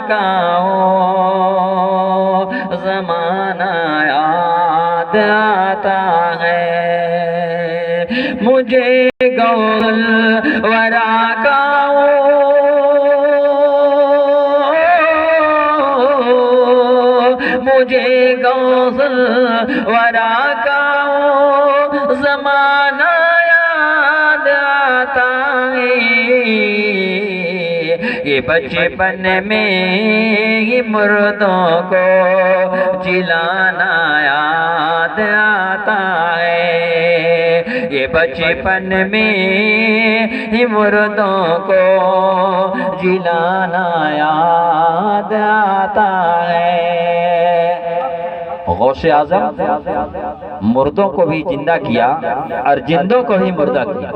کا وہ زمانہ یاد آتا ہے، مجھے غوث الورا کا مجھے غوث الورا کا زمانہ یاد آتا ہے، یہ بچپن میں ہی مردوں کو جلانا یاد آتا ہے، یہ بچپن میں ہی مردوں کو جلانا یاد آتا ہے۔ غوث اعظم مردوں کو بھی زندہ کیا اور زندوں کو بھی مردہ کیا۔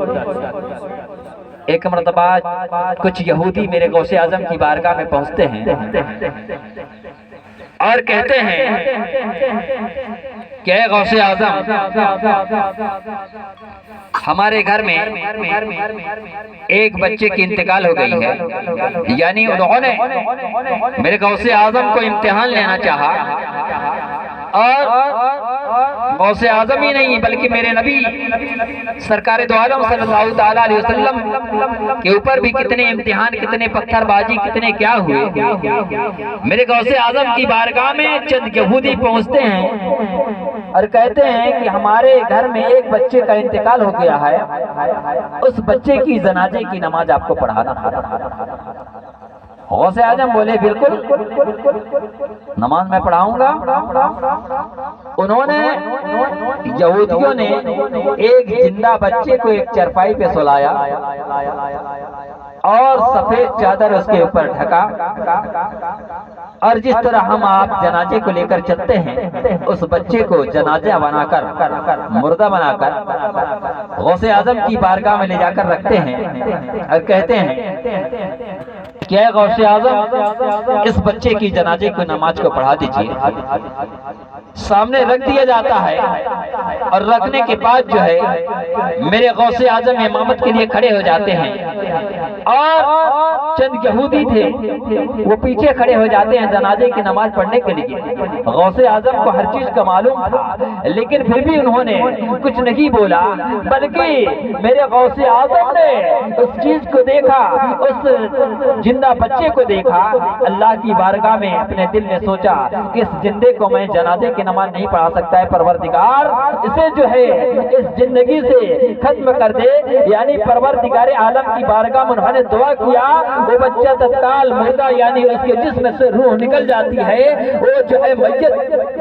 ایک مرتبہ کچھ یہودی میرے غوث اعظم کی بارگاہ میں پہنچتے ہیں اور کہتے ہیں کہ اے غوث اعظم، ہمارے گھر میں ایک بچے کی انتقال ہو گئی ہے، یعنی انہوں نے میرے غوث اعظم کو امتحان لینا چاہا، اور غوث اعظم ہی نہیں بلکہ میرے نبی سرکار دو عالم صلی اللہ تعالیٰ علیہ وسلم کے اوپر بھی کتنے امتحان، کتنے پتھر بازی، کتنے کیا ہوئے۔ میرے غوث اعظم کی بارگاہ میں چند یہودی پہنچتے ہیں اور کہتے ہیں کہ ہمارے گھر میں ایک بچے کا انتقال ہو گیا ہے، اس بچے کی جنازے کی نماز آپ کو پڑھانا ہے۔ غوث اعظم بولے بالکل نماز میں پڑھاؤں گا۔ انہوں نے یہودیوں نے ایک زندہ بچے کو ایک چرپائی پہ سلایا اور سفید چادر اس کے اوپر ڈھکا، اور جس طرح ہم آپ جنازے کو لے کر چلتے ہیں اس بچے کو جنازہ بنا کر، مردہ بنا کر غوث اعظم کی بارگاہ میں لے جا کر رکھتے ہیں اور کہتے ہیں کہ اے غوث اعظم، اس بچے کی جنازے کو نماز کو پڑھا دیجئے۔ سامنے رکھ دیا جاتا ہے اور رکھنے کے بعد جو ہے میرے غوث اعظم امامت کے لیے کھڑے ہو جاتے ہیں، اور چند یہودی تھے وہ پیچھے کھڑے ہو جاتے ہیں جنازے کی نماز پڑھنے کے لیے۔ غوث اعظم کو ہر چیز کا معلوم تھا، لیکن پھر بھی انہوں نے کچھ نہیں بولا، بلکہ میرے غوث اعظم نے اس چیز کو دیکھا، اس زندہ بچے کو دیکھا، اللہ کی بارگاہ میں اپنے دل میں سوچا کہ اس زندے کو میں جنازے کی نماز نہیں پڑھا سکتا ہے، پروردگار اسے جو ہے اس زندگی سے ختم کر دے۔ یعنی پروردگار عالم کی بارگاہ میں انہوں نے دعا کیا، وہ بچہ تتکال مردہ یعنی اس کے جسم سے روح نکل جاتی ہے، وہ جو ہے میت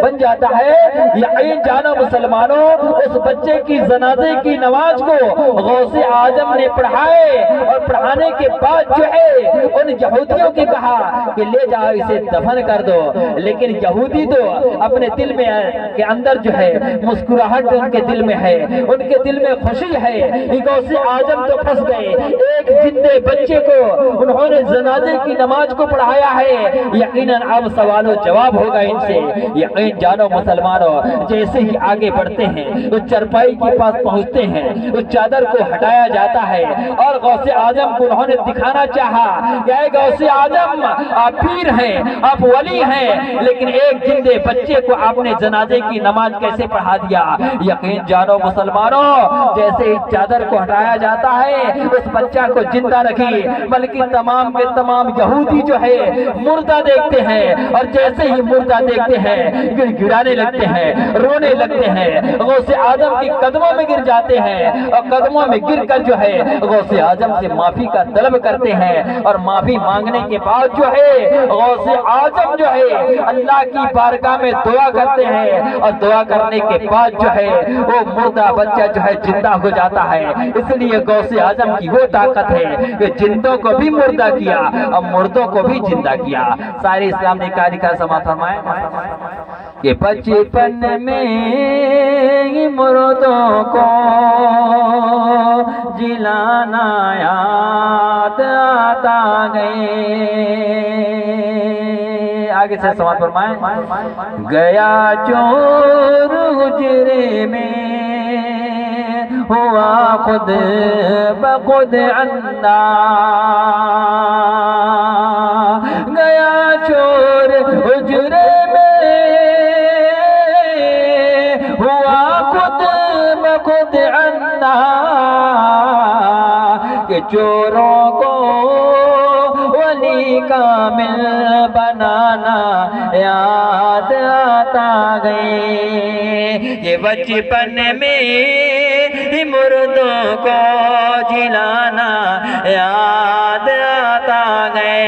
بن جاتا ہے۔ یقین جانو مسلمانوں، اس بچے کی جنازے کی نماز کو غوث اعظم نے پڑھائے، اور پڑھانے کے بعد جو ہے ان یہودیوں کی کہا کہ لے جاؤ اسے دفن کر دو، لیکن یہودی تو اپنے دل میں کے اندر جو ہے مسکراہٹ ان کے دل میں ہے، ان کے دل میں خوشی ہے۔ غوث اعظم تو پھنس گئے، ایک زندے بچے کو انہوں نے جنازے کی نماز کو پڑھایا ہے، یقیناً اب سوال و جواب ہوگا ان سے۔ یقین جانو مسلمانوں، جیسے ہی آگے بڑھتے ہیں اس چرپائی کے پاس پہنچتے ہیں، اس چادر کو ہٹایا جاتا ہے اور غوث اعظم کو انہوں نے دکھانا چاہا کہ اے غوث اعظم، آپ پیر ہیں، آپ ولی ہیں، لیکن ایک زندے بچے کو آپ نے جنازے کی نماز کیسے پڑھا دیا؟ یقین جانو مسلمانوں، جیسے ہی چادر کو ہٹایا جاتا ہے اس بچہ کو زندہ رکھی، بلکہ تمام کے تمام یہودی جو ہے مردہ دیکھتے ہیں، اور جیسے ہی مردہ دیکھتے ہیں گڑ گڑانے لگتے ہیں، رونے لگتے ہیں، غوث اعظم کی قدموں میں گر جاتے ہیں، اور قدموں میں گر کر جو ہے غوث اعظم سے معافی کا طلب کرتے ہیں، اور معافی مانگنے کے بعد جو ہے غوث اعظم جو ہے اللہ کی بارگاہ میں دعا کرتے ہیں، اور دعا کرنے کے بعد جو ہے وہ مردہ بچہ جو ہے زندہ ہو جاتا ہے۔ اس لیے غوث اعظم کی وہ طاقت ہے کہ زندوں کو بھی مردہ کیا اور مردوں کو بھی زندہ کیا۔ سارے اسلام نے کہا لکھا سما فرمائے کہ بچپن میں مردوں کو جلانا یاد آتا گئے۔ آگے سے سماعت فرمائیں، گیا چور حجرے میں ہوا خود بخود اندھا، گیا چوروں کو ولی کامل بنانا یاد آتا گئے، یہ بچپن میں مردوں کو جلانا یاد آتا گئے۔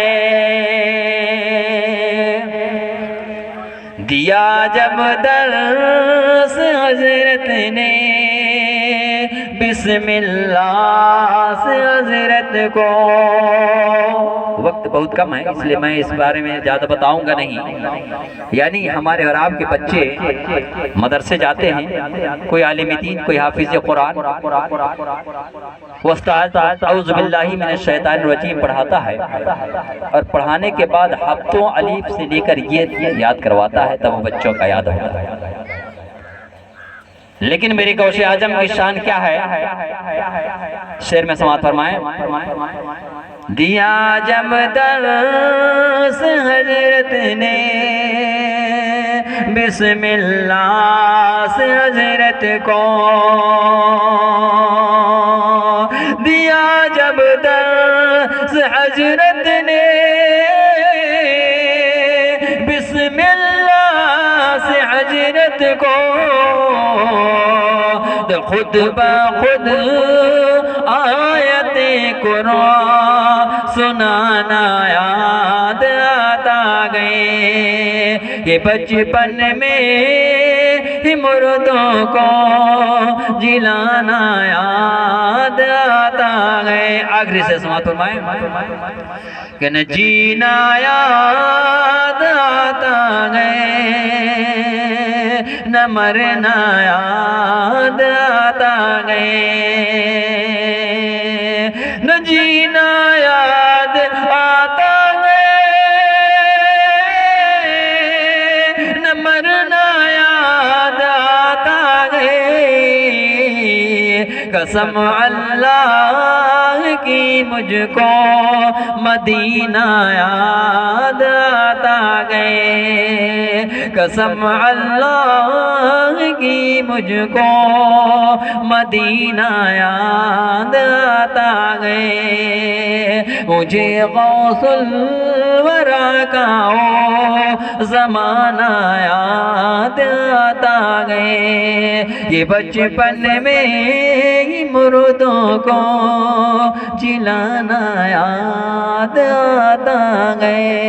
دیا جب درس حضرت نے بسم اللہ سے حضرت کو، وقت بہت کم ہے اس لیے میں اس بارے میں زیادہ بتاؤں گا نہیں، یعنی ہمارے اور آپ کے بچے مدرسے جاتے ہیں، کوئی عالم دین، کوئی حافظ قرآن، استاد اعوذ باللہ من الشیطان الرجیم پڑھاتا ہے، اور پڑھانے کے بعد ہفتوں الف سے لے کر یہ یاد کرواتا ہے، تب وہ بچوں کا یاد ہوتا ہے۔ لیکن میری غوث اعظم کی شان کیا ہے؟ شعر میں سماعت فرمائیں۔ دیا جب درس حضرت نے بسم اللہ سے حضرت کو، دیا جب درس حضرت نے بسم اللہ سے حضرت کو، خود بخود آیت قرآن سنانا یاد آتا گئے، یہ بچپن میں مردوں کو جلانا یاد آتا گئے۔ آخری سے سماعت فرمائیں کہ نہ جینا یاد آتا گئے، نہ مرنا یاد آتا گئے، نہ جینا یاد آتا گئے، نہ مرنا یاد آتا گئے، قسم اللہ کی مجھ کو مدینہ یاد آتا گئے، قسم اللہ کی مجھ کو مدینہ یاد آتا گئے، مجھے غوث الورا کا وہ زمانہ یاد آتا گئے، یہ بچپن میں مردوں کو جلانا یاد آتا گئے۔